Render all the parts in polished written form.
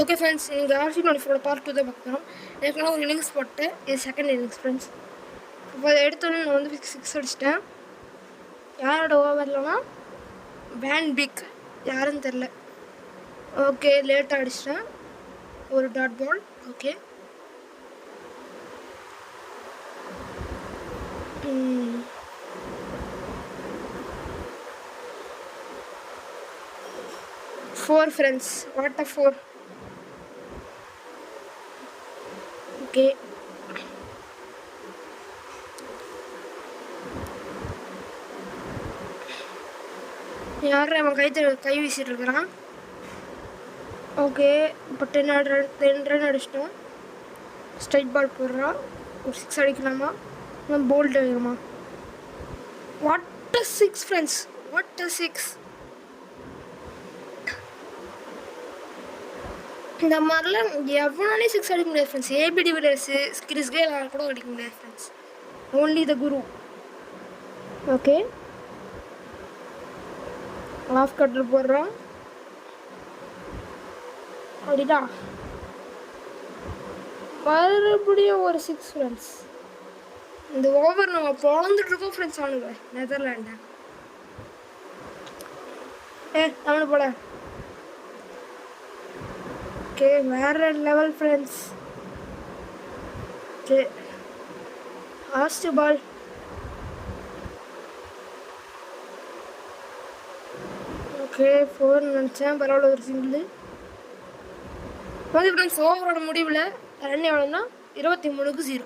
Okay friends, நீங்கள் RC24 part 2 தான் பார்க்குறோம். ஏற்கனவே ஒரு இன்னிங்ஸ் போட்டு இது செகண்ட் இன்னிங்ஸ் ஃப்ரெண்ட்ஸ். இப்போ எடுத்தோடனே நான் வந்து 6 அடிச்சிட்டேன். யாரோட ஓவர்லனா வேன் பிக், யாருன்னு தெரில. ஓகே, லேட்டாக அடிச்சிட்டேன். ஒரு dot ball. Okay, four friends, what a four. Okay, யார் அவன் கை வீசிட்டு இருக்கிறான். ஓகே, இப்போ 10 ரன் அடிச்சிட்டோம். ஸ்ட்ரைட் பால் போடுறான். ஒரு 6 அடிக்கலாமா, போல்ட் அடிக்கலாமா? What a 6 friends, what a 6. இந்த மாதிரிலாம் எவ்வளோனே 6 அடிக்க முடியாது friends. ABD Villiers, Chris Gayle கூட அடிக்க முடியாது friends. Only the guru. Okay, off கட்டில் போடுறோம். அப்படிடா, மறுபடியும் ஒரு 6 ஃப்ரெண்ட்ஸ். இந்த ஓவர் நம்ம பிறந்துட்டுருக்கோம் ஃப்ரெண்ட்ஸ். அவனுங்க நெதர்லாண்டை அவனு போல. ஓகே, வேறு level friends. Okay, last ball. Okay, 4 நினச்சேன், பரவாயில்ல, ஒரு சிங்கிள். ஓகே ஃப்ரெண்ட்ஸ், ஓவரோட முடிவில் ரன் எவ்வளோன்னா 23க்கு 0.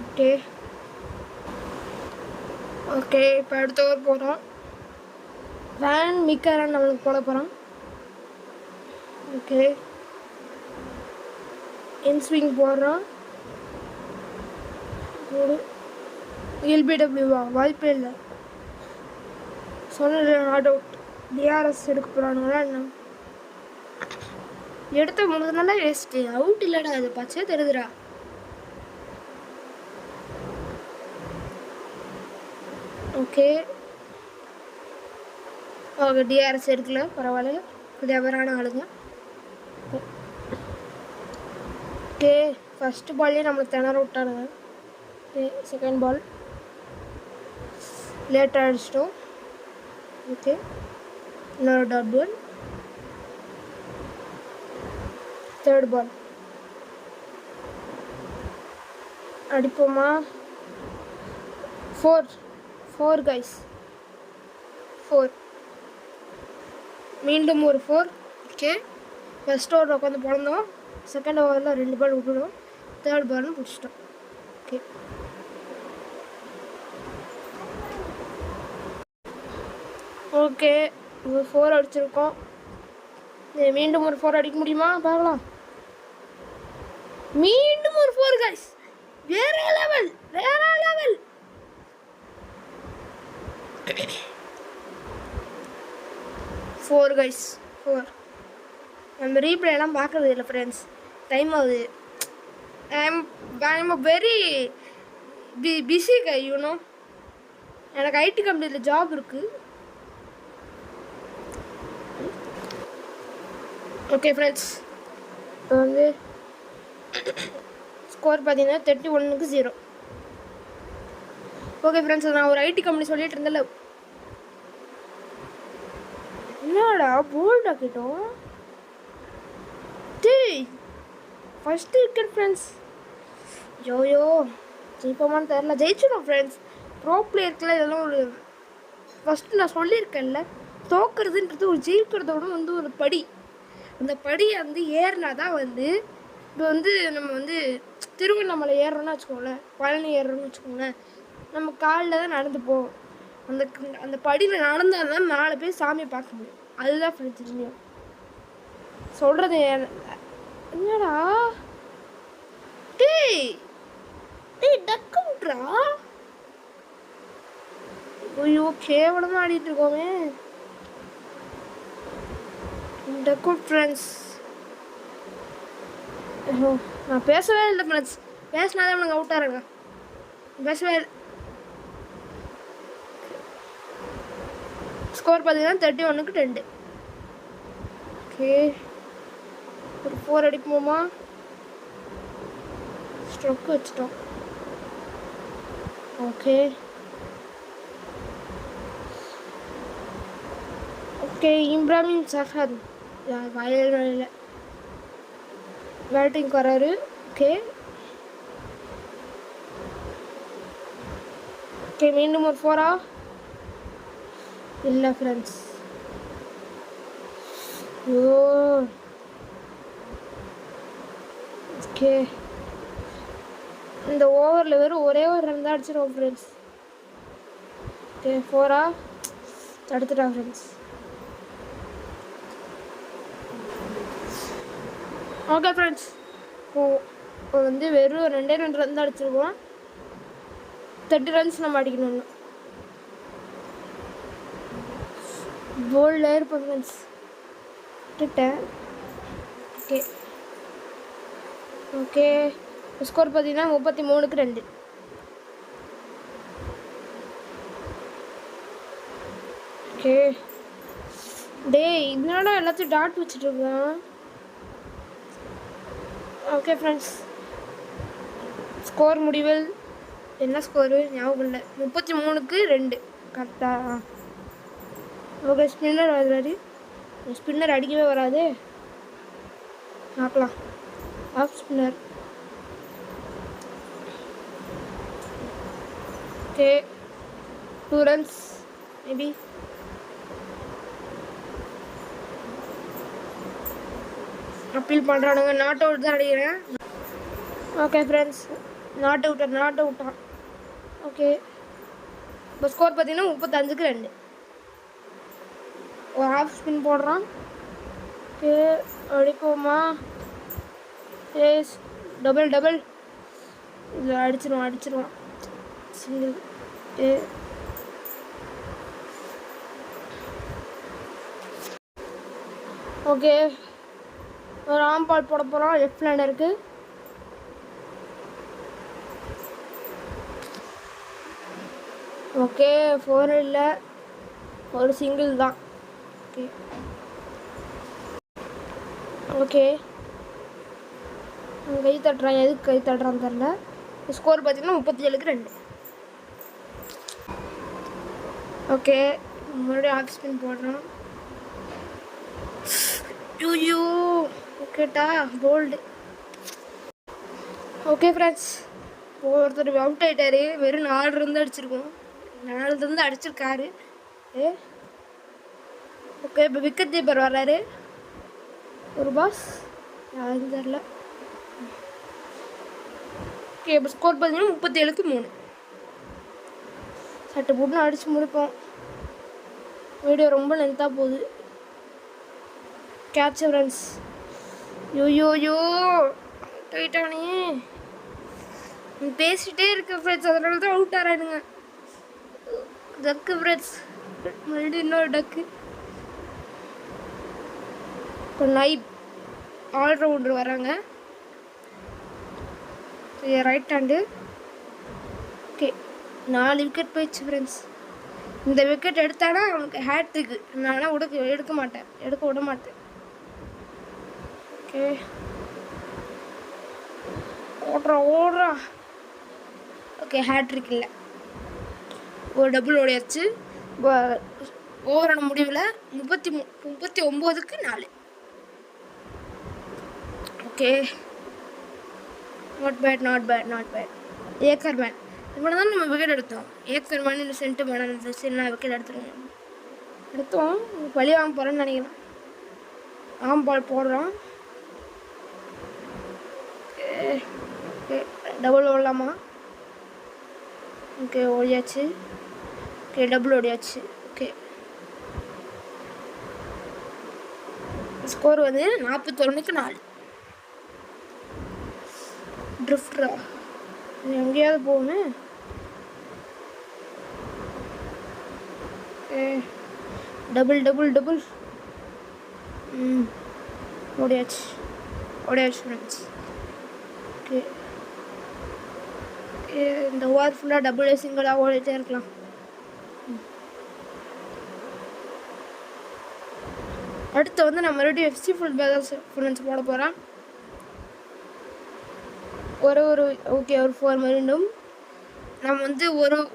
ஓகே ஓகே, இப்போ அடுத்த ஓவர் போகிறோம். வேன் மிக்க ரன் நம்மளுக்கு போட போகிறோம். ஓகே, இன் ஸ்விங் போடுறோம். எல்பிடபிள்யூவா, வாய்ப்பே இல்லை. சொன்ன நாட் அவுட். டிஆர்எஸ் எடுக்க போகிறானுங்களா என்ன? எடுத்த 3 நாளாக வேஸ்ட்டு. அவுட் இல்லைடா, அது பச்சையே தெரியுதுடா. ஓகே ஓகே, டிஆர்எஸ் எடுக்கல, பரவாயில்ல, கிளவரான ஆளுங்க. ஓகே, ஃபஸ்ட்டு பால்லேயே நம்மளுக்கு திணற விட்டானுங்க. ஓகே, செகண்ட் பால் லேட்டாக அடிச்சிட்டோம். ஓகே, இன்னொரு டாட் பால். தேர்ட் பால் அடிப்போமா? 4 கைஸ், 4. மீண்டும் ஒரு 4. ஓகே, ஃபஸ்ட் ஓவரில் உட்காந்து பிறந்தோம். செகண்ட் ஓவரில் 2 பால் விட்டுடும். தேர்ட் பால்னு பிடிச்சிட்டோம். ஓகே, ஓகே, ஒரு 4 அடிச்சிருக்கோம். மீண்டும் ஒரு 4 அடிக்க முடியுமா பார்க்கலாம். மீண்டும் ஒரு 4 கைஸ், வேற லெவல், வேற லெவல். Four guys, 4. நம்ம ரீப்ளே எல்லாம் பார்க்குறது இல்லை ஃப்ரெண்ட்ஸ், டைம் ஆகுது. I'm very busy guy, you know. எனக்கு ஐடி கம்பெனியில் ஜாப் இருக்குது. ஓகே ஃப்ரெண்ட்ஸ், இப்போ வந்து ஸ்கோர் பார்த்தீங்கன்னா 31க்கு 0. ஓகே ஃப்ரெண்ட்ஸ், நான் ஒரு ஐடி கம்பெனி சொல்லிட்டு இருந்தேன்ல. என்னடா போல்ட் ஆக்கிட்டோம். டேய், ஃபஸ்ட்டு விக்கெட் ஃப்ரெண்ட்ஸ். யோயோ, ஜெயிப்போமான்னு தெரில. ஜெயிச்சிடும் ஃப்ரெண்ட்ஸ். ப்ரோ பிளேயருக்குலாம் இதெல்லாம் ஒரு ஃபஸ்ட்டு நான் சொல்லியிருக்கேன்ல, தோக்கிறதுன்றது ஒரு ஜெயிக்கிறதோட வந்து ஒரு படி. அந்த படியை வந்து ஏறினா தான் வந்து, இப்போ வந்து நம்ம வந்து திருவண்ணாமலை ஏறுறோன்னு வச்சுக்கோங்களேன், பழனி ஏறுறோன்னு வச்சுக்கோங்களேன், நம்ம காலில் தான் நடந்து போவோம். அந்த படியில் நடந்தால் தான் 4 பேர் சாமியை பார்க்க முடியும். அதுதான் ஃப்ரெண்ட்ஸ் தெரியும் சொல்கிறது. என்னடா டேய் டக்கு விட்றா. ஐயோ, கேவலமாக ஆடிட்டு இருக்கோமே. டக்கு ஃப்ரெண்ட்ஸ். நான் பேசவே இல்லை ஃப்ரெண்ட்ஸ். பேசினாதான் எனக்கு அவுட்டாக இருங்க. பேசவே இல்லை. ஸ்கோர் பார்த்தீங்கன்னா 31க்கு 2. ஓகே, ஒரு 4 அடிப்போமா? ஸ்ட்ரோக் வச்சுட்டோம். Okay okay. இப்ராஹிம் சஹர் வயலில் பேட்டிங் வராரு. Okay okay. மீண்டும் ஒரு 4 இல்லை ஃப்ரெண்ட்ஸ். ஓ ஓகே. இந்த ஓவரில் வெறும் ஒரே ஒரு ரன் தான் அடிச்சிருவோம் ஃப்ரெண்ட்ஸ். ஓகே 4 தடுத்துட்டா ஃப்ரெண்ட்ஸ். ஓகே ஃப்ரெண்ட்ஸ், இப்போ வந்து வெறும் 2 ரன் தான் அடிச்சிருக்கோம். 30 ரன்ஸ் நம்ம அடிக்கணும். போல்டில் இருப்போம் ஃப்ரெண்ட்ஸ். விட்டுட்டேன். Okay okay. ஸ்கோர் பார்த்தீங்கன்னா 33க்கு 2. ஓகே டேய் இதனால எல்லாத்தையும் டாட் வச்சுட்ருக்கோம். ஓகே ஃப்ரெண்ட்ஸ், ஸ்கோர் முடிவில் என்ன ஸ்கோரு ஞாபகம் இல்லை. 33க்கு 2 கரெக்டாக. ஓகே ஸ்பின்னர் வராது. ஸ்பின்னர் அடிக்கவே வராது. பார்க்கலாம். Off spinner. Okay 2 runs maybe. Appeal பண்ணுறானுங்க. நாட் அவுட் தான் அடிக்கிறேன். ஓகே ஃப்ரெண்ட்ஸ், நாட் அவுட்டான். ஓகே இப்போ ஸ்கோர் பார்த்தீங்கன்னா 35க்கு 2. ஒரு ஹாஃப் ஸ்பின் போடுறான். ஓகே அடிப்போமா? Yes double. இதில் அடிச்சிருவான். சிங்கிள். ஓகே ஒரு ஆம்பால் போட போகிறோம். லெஃப்ட் லேண்டருக்கு. ஓகே 4 இல்லை, ஒரு சிங்கிள் தான். Okay okay. கை தட்டுறான். எதுக்கு கை தட்டுறான்னு தெரில. ஸ்கோர் பார்த்தீங்கன்னா 37க்கு 2. ஓகே மறுபடியும் ஆஃப் ஸ்பின் போடுறான். யூ ஓகேட்டா போல்டு. ஓகே ஃப்ரெண்ட்ஸ், ஒருத்தர் அவுட் ஆகிட்டாரு. வெறும் 4 ரன் அடிச்சிருக்கோம். 4 ரன் அடிச்சிருக்காரு. ஓகே இப்போ விக்கெட் கீப்பர் வர்றாரு. ஒரு பாஸ் யாரும் தெரில. ஓகே இப்போ ஸ்கோர் பார்த்தீங்கன்னா 37க்கு 3. சட்டை போட்டு அடித்து முடிப்போம். வீடியோ ரொம்ப லென்த்தாக போகுது. Catch friends. யோ போயிட்டானே. பேசிகிட்டே இருக்க ஃப்ரெண்ட்ஸ், அதனால தான் அவுட் ஆறானுங்க. டக்கு ஃப்ரெண்ட்ஸ், மறுபடியும் இன்னொரு டக்கு. இப்போ நைப் ஆல்ரவுண்டர் வராங்க. Right hand. ஓகே 4 விக்கெட் போயிடுச்சு ஃப்ரெண்ட்ஸ். இந்த விக்கெட் எடுத்தானா அவனுக்கு ஹேட்ரிக்கு. நான் எடுக்க விட மாட்டேன். ஓகே ஓடுறா. ஓகே ஹேட்ரிக் இல்லை, ஒரு டபுள் ஓடியாச்சு. ஓவரான முடிவில் 39க்கு 4. Okay not bad. ஏக்கர்மேன் இப்போ தான் நம்ம விக்கெட் எடுத்தோம். ஏக்கர்மேன் இந்த சென்ட்டுமேன் நான் விக்கெட் எடுத்தோம். பழி வாங்க போகிறேன்னு நினைக்கிறேன். பால் போடுறோம். ஓகே டபுள் ஓடலாமா? ஓகே ஓடியாச்சு. ஓகே டபுள் ஓடியாச்சு. ஓகே ஸ்கோர் வந்து 41க்கு 4. ட்ரிஃப்டரா எங்கேயாவது போகணும். டபுள். ஓடியாச்சு ஃப்ரெண்ட்ஸ். ஓகே இந்த ஓவர் ஃபுல்லாக டபுள் சிங்கிளாக ஓடிட்டே இருக்கலாம். அடுத்து வந்து நான் மறுபடியும் எஃப்சி ஃபுல் பேலன்ஸ் ஃப்ரெண்ட்ஸ் போட போகிறேன். ஒரு ஓகே ஒரு 4 மீண்டும் நம்ம வந்து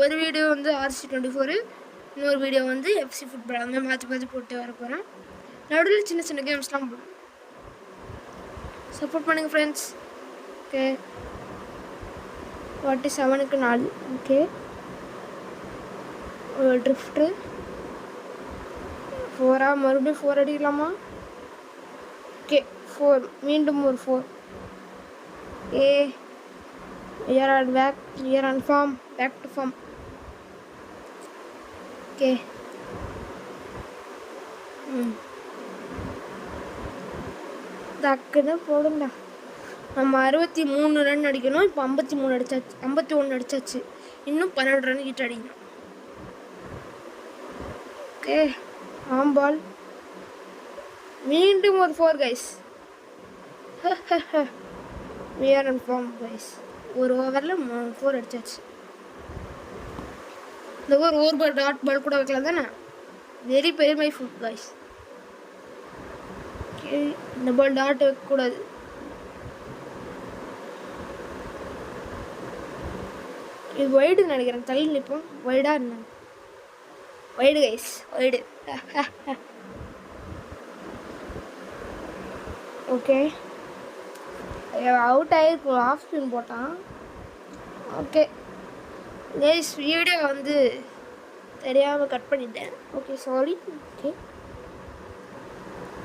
ஒரு வீடியோ வந்து RC24, இன்னொரு வீடியோ வந்து எஃப்சி ஃபுட்பால் அந்த மாதிரி மாற்றி போட்டு வர போகிறேன். நடுவில் சின்ன சின்ன கேம்ஸ்லாம் போடும். சப்போர்ட் பண்ணுங்கள் ஃப்ரெண்ட்ஸ். ஓகே 47க்கு 4. ஓகே ஒரு ட்ரிஃப்ட்டு 4 மறுபடியும் 4 அடிக்கலாமா? ஓகே 4 மீண்டும் ஒரு 4. We are on farm, back to farm. Okay. டக்குன்னு போடுங்க. நம்ம 63 ரன் அடிக்கணும். இப்போ 53 அடிச்சாச்சு, 51 அடிச்சாச்சு. இன்னும் 12 ரன் கிட்ட அடிக்கணும். ஓகே பால் மீண்டும் ஒரு 4 guys. We are on farm guys. ஒரு ஓவரில் 4 அடிச்சாச்சு. இந்த ஒரு பால் டாட் பால் கூட வைக்கலாம் தானே. வெரி பெருமை ஃபுட் கைஸ். ஓகே இந்த பால் டாட் வைக்கக்கூடாது. இது வைடுன்னு நினைக்கிறேன். தள்ளி நிற்போம். வைடாக இருந்தாங்க. Wide guys, wide. Okay out ஆகிருக்கும். ஆஃப் ஸ்பின் போட்டான். ஓகே கைஸ் வீடியோ வந்து தெரியாமல் கட் பண்ணிட்டேன். Okay sorry.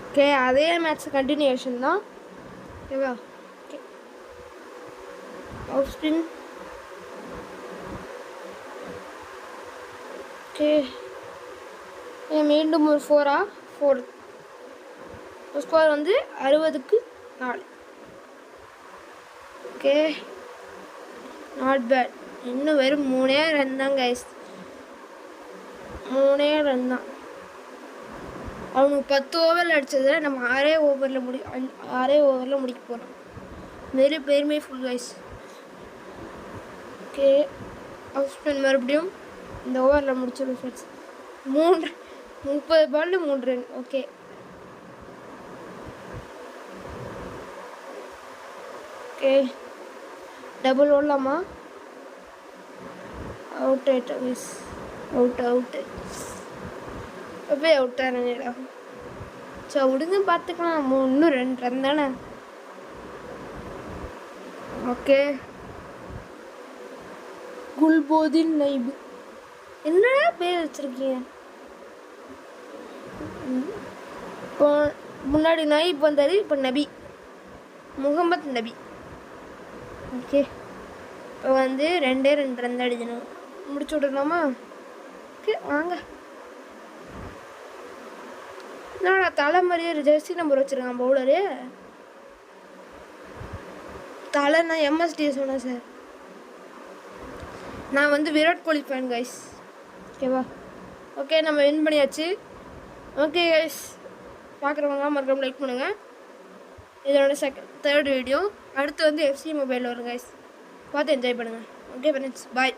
ஓகே அதே மேட்ச் கண்டினியூஷன் தான். ஓகேவா? Okay off spin. ஓகே மீண்டும் ஒரு 4 ஸ்கோர் வந்து 60க்கு 4. Okay not bad. இன்னும் வெறும் 3 ரன் தான் கைஸ். 3 ரன் தான். அவனுக்கு 10 ஓவரில் அடித்ததில் நம்ம 6 ஓவரில் முடிக்க போகிறோம். வெரி பெருமை full guys. Okay off spin மறுபடியும் இந்த ஓவரில் முடிச்சிடும் ஃப்ரெண்ட்ஸ். 30 பாலில் 3 ரன். ஓகே ஓகே டபுள் ஓடலாமா? அவுட் ஆகிட்டோம் மிஸ். அவுட்டு அப்படியே அவுட் ஆகிறேன்டா. சரி விடுங்க பார்த்துக்கலாம். இன்னும் 2 ரன் தானே. ஓகே குல்போதின் நைபு. என்னடா பேர் வச்சுருக்கீங்க? இப்போ முன்னாடி நைப் வந்தார், இப்போ நபி, முகமது நபி. ஓகே இப்போ வந்து 2 ரன் அடிக்கணும். முடிச்சு விடலாமா? ஓகே வாங்க. என்னடா தலை மாதிரியே ஜெர்சி நம்பர் வச்சுருக்கான் பவுலரு. தலை நான் MSD சொன்னேன் சார். நான் வந்து விராட் கோலி ஃபேன் கைஸ். ஓகேவா? ஓகே நம்ம வின் பண்ணியாச்சு. ஓகே கைஸ் பார்க்குறவங்க மறக்காம லைக் பண்ணுங்கள். இதோட தேர்ட் வீடியோ அடுத்து வந்து FC மொபைல் வரும் கைஸ். பார்த்து என்ஜாய் பண்ணுங்கள். Okay friends bye.